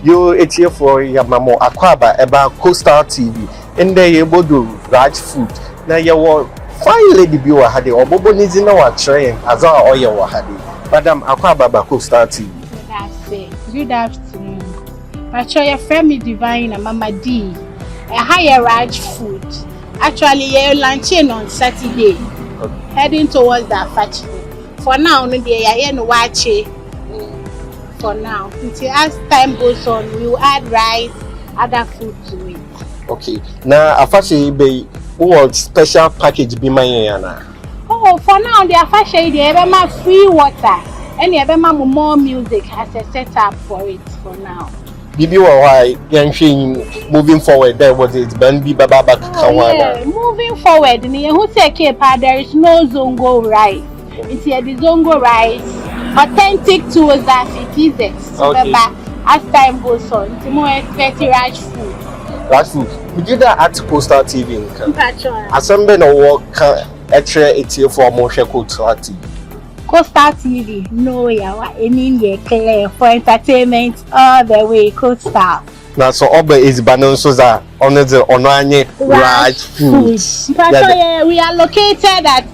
You it's here for Yamamo Akwaba about Coastal TV. And there you do Raj food. Now you were fine lady be had or Bobo needs in our train as our oil had it. Madam Akwaba Coastal TV. That's it. Good afternoon. My your friend me divine and Mama D. A higher Raj food. Actually, you're lunching on Saturday. Okay. Heading towards that factory. For now, no day I ain't watch it. For now, until as time goes on, we will add rice, other food to it. Okay. Now, Afahye be what special package be my yana? Oh, for now, the Afahye they have my free water and they have my more music as a setup for it. For now. Bibi why moving forward there was it Ben Bi Baba Kawana. Moving forward, who say Kepa there is no zongo rice. It's here the zongo rice, authentic to us that it is it. Okay. As time goes on, it's more expected Raj food. Raj food. We did that at Coastal TV. Assemble no work extra 80 for Moshe Coastal TV. Coastal TV, no, yeah, any clear for entertainment all the way. Coastal. Now, so Oba is Banon Soza on the Onanye Raj food. Yeah, we are located at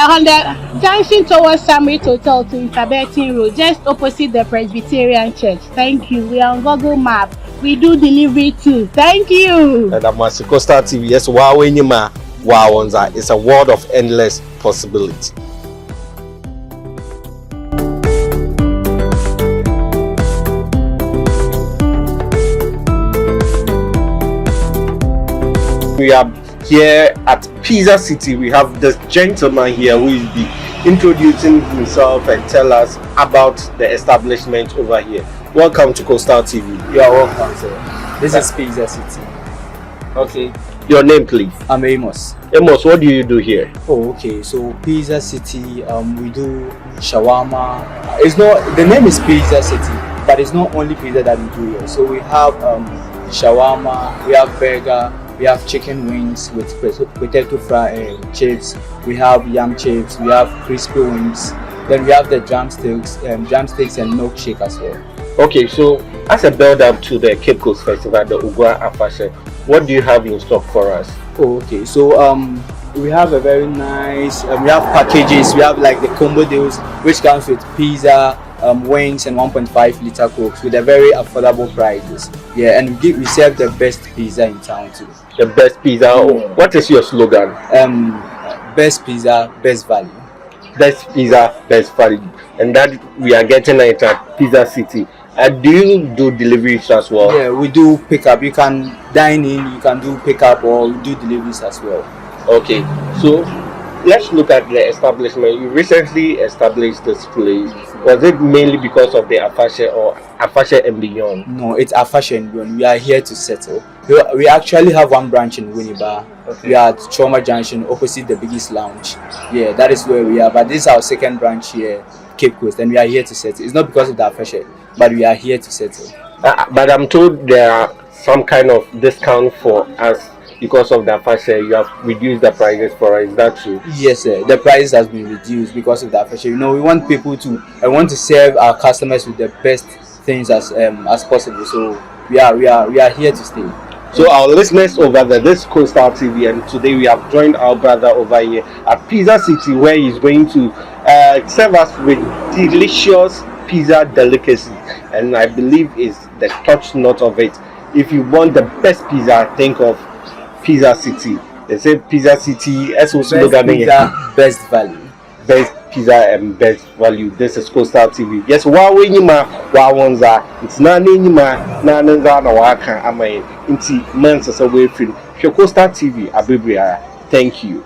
on the junction towards Samrit Hotel to Interbertin Road, just opposite the Presbyterian Church. Thank you. We are on Google Map. We do delivery too. Thank you. And I'm Coastal TV. Yes, wow, it's a world of endless possibility. We are here at Pizza City. We have this gentleman here who will be introducing himself and tell us about the establishment over here. Welcome to Coastal TV. You are welcome, sir. This is Pizza City. Okay. Your name, please. I'm Amos. Amos, what do you do here? Oh, okay. So Pizza City, we do shawarma. It's not the name is Pizza City, but it's not only pizza that we do here. So we have shawarma, we have burger. We have chicken wings with potato fry chips. We have yam chips. We have crispy wings. Then we have the drumsticks and milkshake as well. Okay, so as a build up to the Cape Coast Festival, the Oguaa Afahye, what do you have in stock for us? Oh, okay. So we have a very nice. We have packages. We have like the combo deals, which comes with pizza, wings, and 1.5 liter cokes with a very affordable prices. Yeah, and we serve the best pizza in town too. The best pizza. Yeah. What is your slogan? Best pizza, best value. Best pizza, best value, and that we are getting it at Pizza City. Do you do deliveries as well? Yeah, we do pickup. You can dine in, you can do pickup, or we do deliveries as well. Okay, so let's look at the establishment. You recently established this place. Was it mainly because of the Afahye or Afahye and beyond? No, it's Afahye and beyond. We are here to settle. We actually have one branch in Winneba. Okay. We are at Trauma Junction, opposite the biggest lounge. Yeah, that is where we are. But this is our second branch here, Cape Coast, and we are here to settle. It's not because of the Afahye, but we are here to settle. But I'm told there are some kind of discount for us. Because of the Afahye, you have reduced the prices for us. Is that true? Yes, sir. The price has been reduced because of the Afahye. You know, we want people to. I want to serve our customers with the best things as possible. So we are here to stay. So our listeners over there, this is Coastal TV, and today we have joined our brother over here at Pizza City, where he's going to serve us with delicious pizza delicacy, and I believe is the touch note of it. If you want the best pizza, think of Pizza City. They say Pizza City as also best pizza, best value. Best pizza and best value. This is Coastal TV. Yes, wow, it's not anymore. Nanza na waka amay. Inti man sa way free. Coastal TV, Abibria. Thank you.